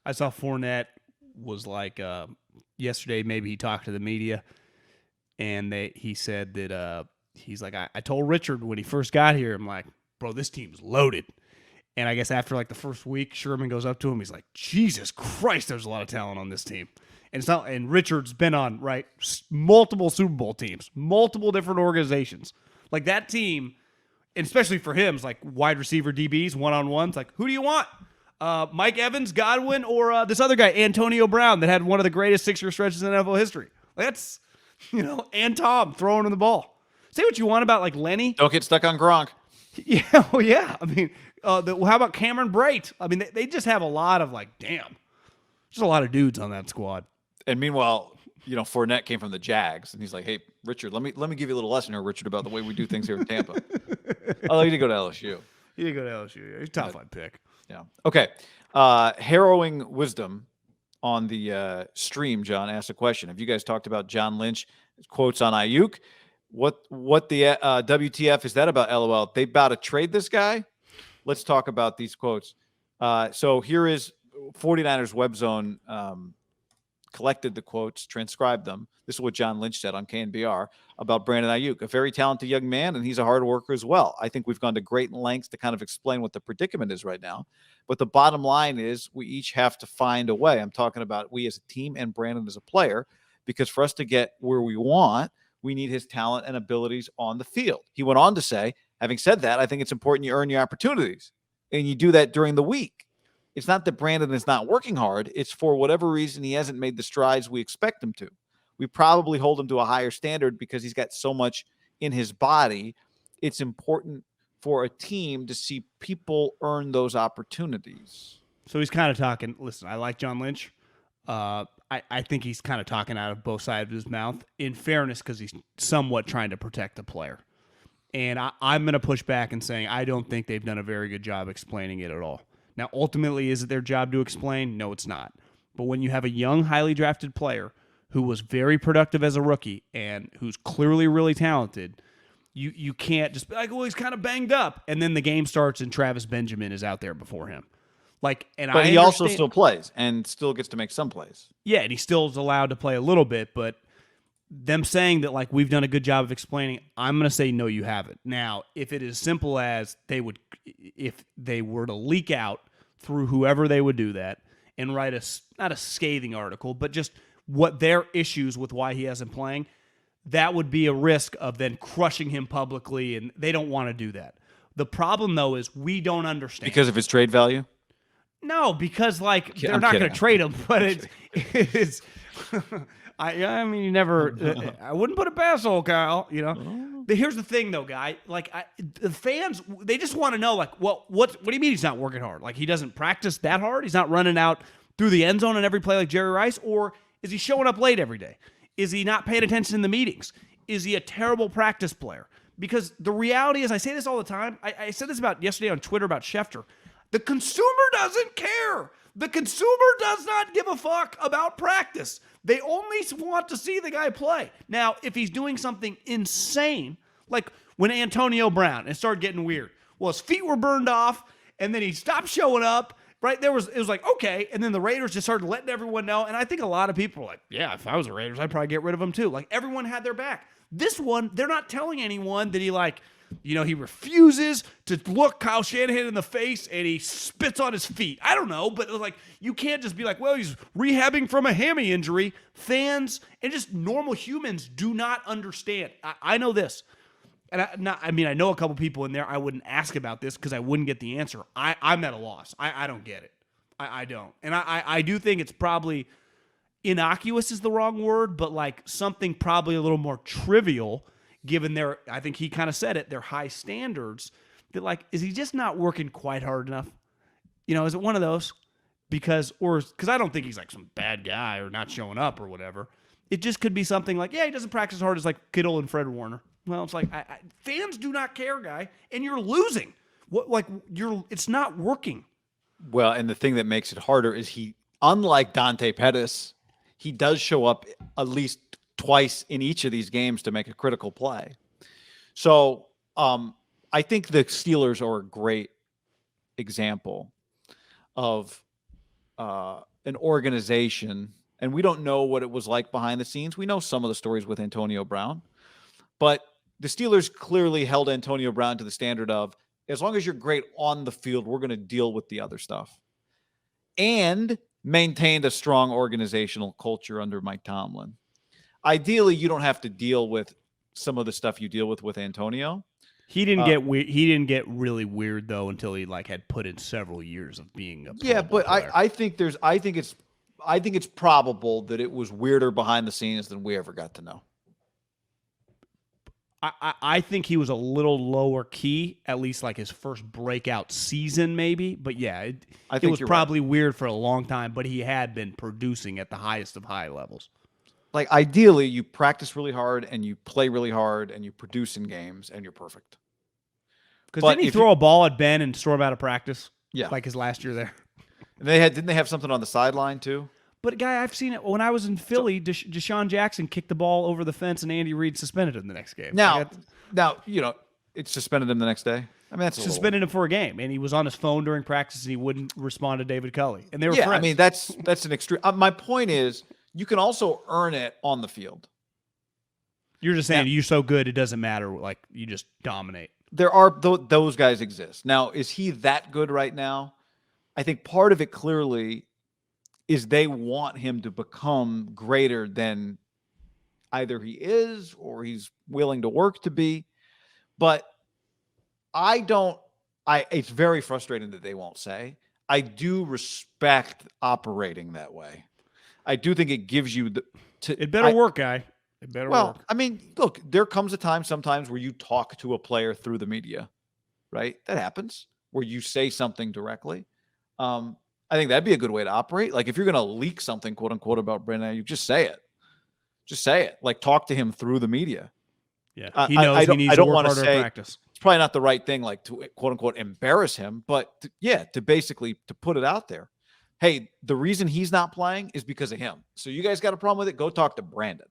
I saw Fournette was like yesterday. Maybe he talked to the media, and he said that he's like, I told Richard when he first got here, I'm like, bro, this team's loaded. And I guess after like the first week, Sherman goes up to him. He's like, Jesus Christ, there's a lot of talent on this team. And it's not. And Richard's been on multiple Super Bowl teams, multiple different organizations. Like that team, and especially for him, it's like wide receiver DBs, one-on-ones. Like, who do you want? Mike Evans, Godwin, or this other guy, Antonio Brown, that had one of the greatest 6-year stretches in NFL history. That's, and Tom throwing in the ball. Say what you want about like Lenny. Don't get stuck on Gronk. Yeah, well, yeah. I mean, how about Cameron Brate? I mean, they just have a lot of like, damn, there's a lot of dudes on that squad. And meanwhile, Fournette came from the Jags, and he's like, "Hey, Richard, let me give you a little lesson here, Richard, about the way we do things here in Tampa." Oh, he did go to LSU. He did go to LSU. He's a top 5 pick. Yeah. Okay. Harrowing wisdom on the stream. John asked a question. Have you guys talked about John Lynch quotes on Aiyuk? What the WTF is that about? LOL. They about to trade this guy. Let's talk about these quotes. So here is 49ers Web Zone. Collected the quotes, transcribed them. This is what John Lynch said on KNBR about Brandon Aiyuk, a very talented young man, and he's a hard worker as well. I think we've gone to great lengths to kind of explain what the predicament is right now. But the bottom line is we each have to find a way. I'm talking about we as a team and Brandon as a player, because for us to get where we want, we need his talent and abilities on the field. He went on to say, having said that, I think it's important you earn your opportunities, and you do that during the week. It's not that Brandon is not working hard. It's for whatever reason he hasn't made the strides we expect him to. We probably hold him to a higher standard because he's got so much in his body. It's important for a team to see people earn those opportunities. So he's kind of talking. Listen, I like John Lynch. I think he's kind of talking out of both sides of his mouth, in fairness, because he's somewhat trying to protect the player. And I'm going to push back and saying I don't think they've done a very good job explaining it at all. Now, ultimately, is it their job to explain? No, it's not. But when you have a young, highly drafted player who was very productive as a rookie and who's clearly really talented, you can't just be like, well, he's kind of banged up. And then the game starts and Travis Benjamin is out there before him. But he also still plays and still gets to make some plays. Yeah, and he still is allowed to play a little bit. But them saying that, like, we've done a good job of explaining, I'm going to say, no, you haven't. Now, if it is simple as if they were to leak out through whoever they would do that and write not a scathing article, but just what their issues with why he hasn't playing, that would be a risk of then crushing him publicly, and they don't want to do that. The problem, though, is we don't understand. Because of his trade value? No, because, like, they're not going to trade him, but it's I mean, you never. I wouldn't put it past old Kyle. Here's the thing, though, guy. Like, the fans, they just want to know, like, what do you mean he's not working hard? Like, he doesn't practice that hard? He's not running out through the end zone on every play like Jerry Rice? Or is he showing up late every day? Is he not paying attention in the meetings? Is he a terrible practice player? Because the reality is, I say this all the time. I said this about yesterday on Twitter about Schefter. The consumer doesn't care. The consumer does not give a fuck about practice. They only want to see the guy play. Now, if he's doing something insane, like when Antonio Brown, it started getting weird. Well, his feet were burned off, and then he stopped showing up. Right? It was like, okay. And then the Raiders just started letting everyone know. And I think a lot of people were like, yeah, if I was the Raiders, I'd probably get rid of him too. Like, everyone had their back. This one, they're not telling anyone that he refuses to look Kyle Shanahan in the face and he spits on his feet. I don't know, but you can't just be like, well, he's rehabbing from a hammy injury. Fans and just normal humans do not understand. I know this. And I know a couple people in there. I wouldn't ask about this because I wouldn't get the answer. I'm at a loss. I don't get it. I don't. And I do think it's probably innocuous is the wrong word, but like something probably a little more trivial given I think he kind of said it, their high standards. That like, is he just not working quite hard enough? Is it one of those? Because I don't think he's like some bad guy or not showing up or whatever. It just could be something like, yeah, he doesn't practice as hard as like Kittle and Fred Warner. Well, it's like fans do not care, guy, and you're losing. It's not working. Well, and the thing that makes it harder is unlike Dante Pettis, he does show up at least twice in each of these games to make a critical play. So I think the Steelers are a great example of, an organization, and we don't know what it was like behind the scenes. We know some of the stories with Antonio Brown, but the Steelers clearly held Antonio Brown to the standard of, as long as you're great on the field, we're going to deal with the other stuff. And maintained a strong organizational culture under Mike Tomlin. Ideally, you don't have to deal with some of the stuff you deal with Antonio. He didn't get weird. He didn't get really weird though until he had put in several years of being a Pro Bowl player. I think it's probable that it was weirder behind the scenes than we ever got to know. I think he was a little lower key, at least his first breakout season, maybe. But yeah, it was probably weird for a long time. But he had been producing at the highest of high levels. Ideally, you practice really hard and you play really hard and you produce in games and you're perfect. Because didn't he throw a ball at Ben and storm out of practice? Yeah, his last year there. Didn't they have something on the sideline too? But guy, I've seen it when I was in Philly. Deshaun Jackson kicked the ball over the fence, and Andy Reid suspended him the next game. Now it suspended him the next day. I mean, that's suspended him for a game, and he was on his phone during practice, and he wouldn't respond to David Culley, and they were friends. I mean, that's an extreme. My point is, you can also earn it on the field. You're just saying you're so good, it doesn't matter. You just dominate. There are those guys exist. Now, is he that good right now? I think part of it clearly is they want him to become greater than either he is or he's willing to work to be. But it's very frustrating that they won't say. I do respect operating that way. I do think it gives you it better work, guy. It better work. I mean, look, there comes a time sometimes where you talk to a player through the media, right? That happens, where you say something directly. I think that'd be a good way to operate. If you're going to leak something, quote unquote, about Brandon Aiyuk, just say it. Just say it. Talk to him through the media. Yeah, he knows he needs to work harder in practice. It's probably not the right thing, to quote unquote embarrass him, but to basically put it out there. Hey, the reason he's not playing is because of him. So you guys got a problem with it? Go talk to Brandon.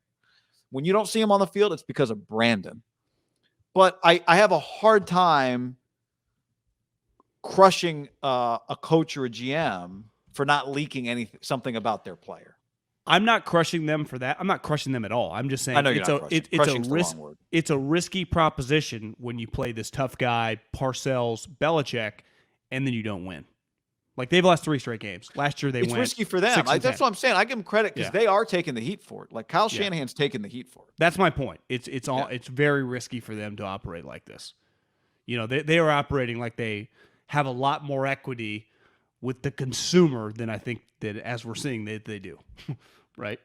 When you don't see him on the field, it's because of Brandon. But I have a hard time crushing a coach or a GM for not leaking something about their player. I'm not crushing them for that. I'm not crushing them at all. I'm just saying it's a risky proposition when you play this tough guy, Parcells, Belichick, and then you don't win. They've lost 3 straight games. Last year it's risky for them. That's what I'm saying. I give them credit because they are taking the heat for it. Kyle Shanahan's taking the heat for it. That's my point. It's very risky for them to operate like this. They are operating like they have a lot more equity with the consumer than I think that, as we're seeing, they do. Right?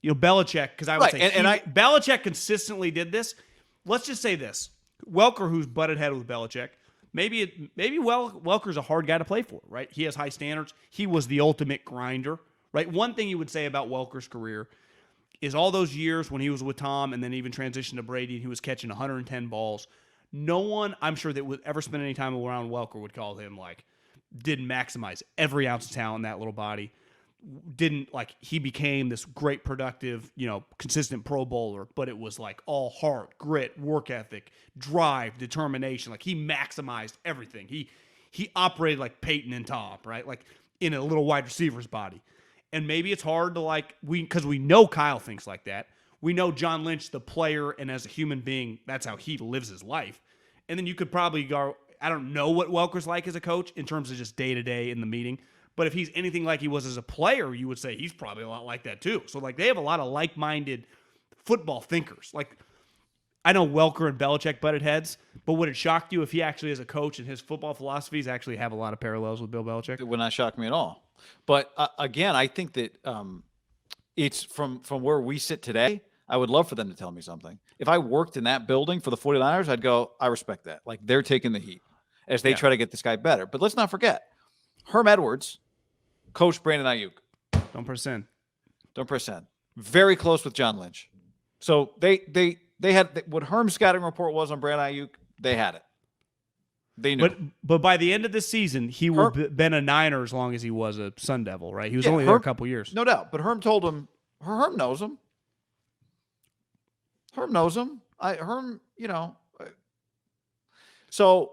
Belichick, because I would say Belichick consistently did this. Let's just say this. Welker, who's butted head with Belichick, maybe Welker's a hard guy to play for, right? He has high standards. He was the ultimate grinder, right? One thing you would say about Welker's career is all those years when he was with Tom and then even transitioned to Brady, and he was catching 110 balls. No one, I'm sure, that would ever spend any time around Welker would call him didn't maximize every ounce of talent in that little body. Didn't he became this great, productive, consistent Pro Bowler, but it was all heart, grit, work ethic, drive, determination. He maximized everything. He operated like Peyton and Tom, right? In a little wide receiver's body. And maybe it's hard to because we know Kyle thinks like that. We know John Lynch, the player, and as a human being, that's how he lives his life. And then you could probably go, I don't know what Welker's like as a coach in terms of just day-to-day in the meeting. But if he's anything like he was as a player, you would say he's probably a lot like that too. So they have a lot of like-minded football thinkers. I know Welker and Belichick butted heads, but would it shock you if he actually, as a coach, and his football philosophies actually have a lot of parallels with Bill Belichick? It would not shock me at all. But again, I think that it's from where we sit today. I would love for them to tell me something. If I worked in that building for the 49ers, I'd go, I respect that. They're taking the heat as they try to get this guy better. But let's not forget, Herm Edwards coached Brandon Aiyuk. Don't press in. Very close with John Lynch. So they had what Herm's scouting report was on Brandon Aiyuk. They had it. They knew. But by the end of the season, he would have been a Niner as long as he was a Sun Devil, right? He was only there a couple years. No doubt. But Herm told him, Herm knows him. Herm knows him. So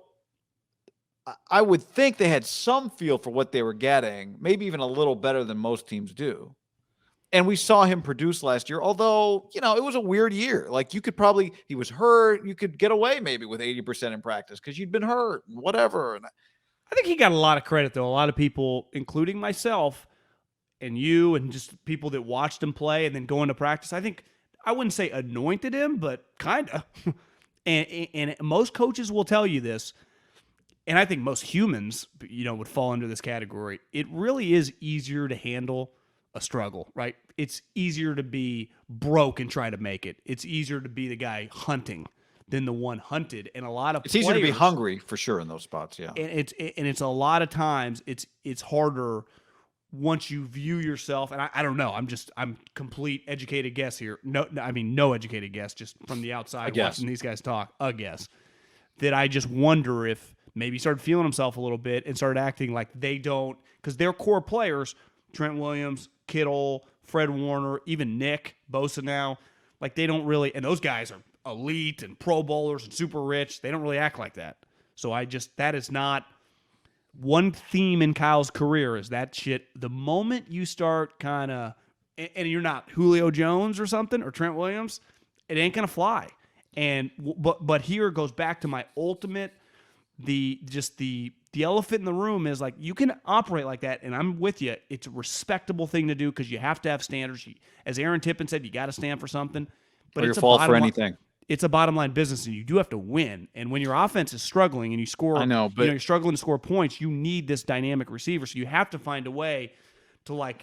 I would think they had some feel for what they were getting, maybe even a little better than most teams do. And we saw him produce last year, although, it was a weird year. Like he was hurt. You could get away maybe with 80% in practice because you'd been hurt and whatever. And I think he got a lot of credit, though. A lot of people, including myself and you and just people that watched him play and then go into practice, I wouldn't say anointed him, but kind of. and most coaches will tell you this, and I think most humans, would fall under this category. It really is easier to handle a struggle, right? It's easier to be broke and try to make it. It's easier to be the guy hunting than the one hunted. And a lot of it's easier to be hungry for sure in those spots, yeah. And it's a lot of times it's harder once you view yourself. And I don't know. I'm complete educated guess here. No educated guess, just from the outside watching these guys talk. A guess that I just wonder if maybe he started feeling himself a little bit and started acting like they don't, because their core players, Trent Williams, Kittle, Fred Warner, even Nick Bosa now, like they don't really, and those guys are elite and Pro Bowlers and super rich. They don't really act like that. So that is not one theme in Kyle's career is that shit. The moment you start kind of, and you're not Julio Jones or something or Trent Williams, it ain't going to fly. But here it goes back to my ultimate, the elephant in the room is like you can operate like that, and I'm with you. It's a respectable thing to do because you have to have standards. As Aaron Tippin said, you got to stand for something. But it's a fault for anything. It's a bottom line business, and you do have to win. And when your offense is struggling and you score, I know, but you're struggling to score points, you need this dynamic receiver. So you have to find a way to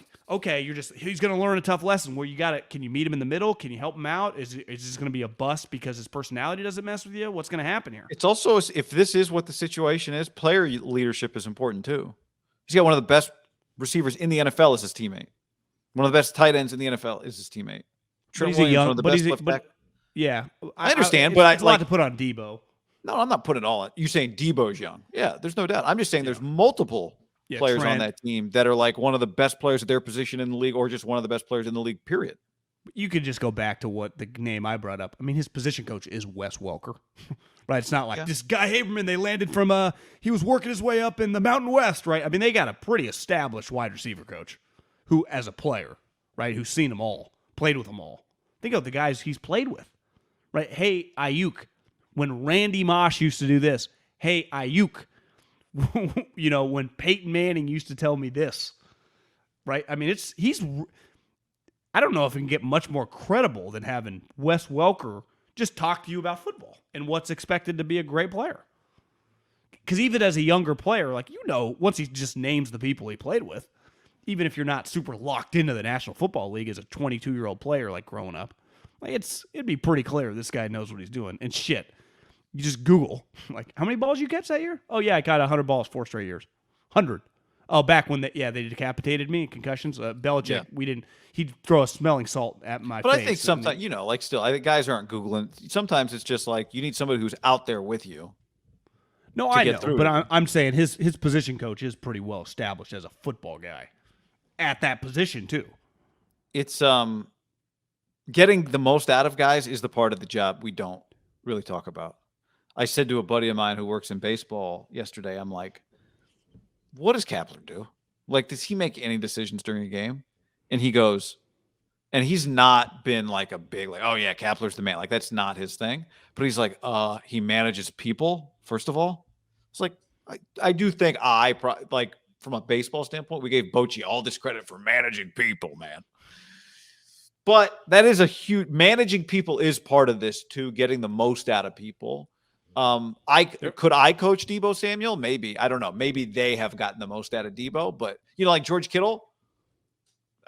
he's going to learn a tough lesson where can you meet him in the middle? Can you help him out? Is this going to be a bust because his personality doesn't mess with you? What's going to happen here? It's also, if this is what the situation is, player leadership is important too. He's got one of the best receivers in the NFL as his teammate. One of the best tight ends in the NFL is his teammate. Trent Williams, one of the best left back. Yeah. I understand, but it's a lot to put on Debo. No, I'm not putting it all on. You're saying Debo's young. Yeah, there's no doubt. I'm just saying there's multiple players on that team that are like one of the best players at their position in the league or just one of the best players in the league, period. You could just go back to what the name I brought up. I mean, his position coach is Wes Welker, right? It's not like this guy Haberman, they landed from, he was working his way up in the Mountain West, right? I mean, they got a pretty established wide receiver coach who, as a player, right, who's seen them all, played with them all. Think of the guys he's played with, right? Hey, Aiyuk, when Randy Moss used to do this, hey, Aiyuk, when Peyton Manning used to tell me this, right? I mean, I don't know if it can get much more credible than having Wes Welker just talk to you about football and what's expected to be a great player. Because even as a younger player, once he just names the people he played with, even if you're not super locked into the National Football League as a 22-year-old player growing up, it'd be pretty clear this guy knows what he's doing. And shit, you just Google, how many balls you catch that year? Oh, yeah, I caught 100 balls 4 straight years. 100. Oh, back when they decapitated me in concussions. Belichick, he'd throw a smelling salt at my face. But I think sometimes, I think guys aren't Googling. Sometimes it's just you need somebody who's out there with you. No, I know, but I'm saying his position coach is pretty well established as a football guy at that position too. It's getting the most out of guys is the part of the job we don't really talk about. I said to a buddy of mine who works in baseball yesterday, I'm like, what does Kapler do? Does he make any decisions during a game? And he goes, and he's not been a big, oh yeah, Kapler's the man. That's not his thing. But he's he manages people, first of all. It's I do think from a baseball standpoint, we gave Bochy all this credit for managing people, man. But that is managing people is part of this too, getting the most out of people. Could I coach Deebo Samuel? Maybe. I don't know. Maybe they have gotten the most out of Deebo, but George Kittle,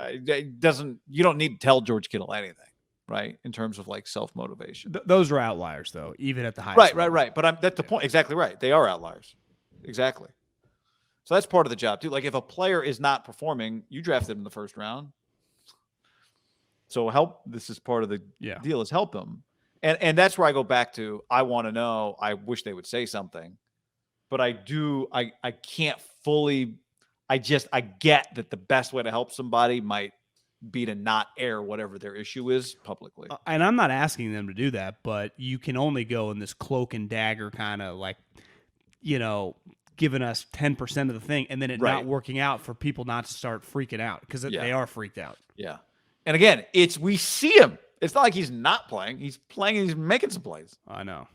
you don't need to tell George Kittle anything, right? In terms of self-motivation. Those are outliers though, even at the highest level. Right. But that's the point. Exactly right. They are outliers. Exactly. So that's part of the job too. If a player is not performing, you drafted him in the first round. So this is part of the deal is help him. And that's where I go back to, I want to know, I wish they would say something, but I can't fully, I get that the best way to help somebody might be to not air whatever their issue is publicly. And I'm not asking them to do that, but you can only go in this cloak and dagger kind of giving us 10% of the thing and then it Right. not working out for people not to start freaking out because Yeah. they are freaked out. Yeah. And again, we see him. It's not like he's not playing. He's playing and he's making some plays. I know.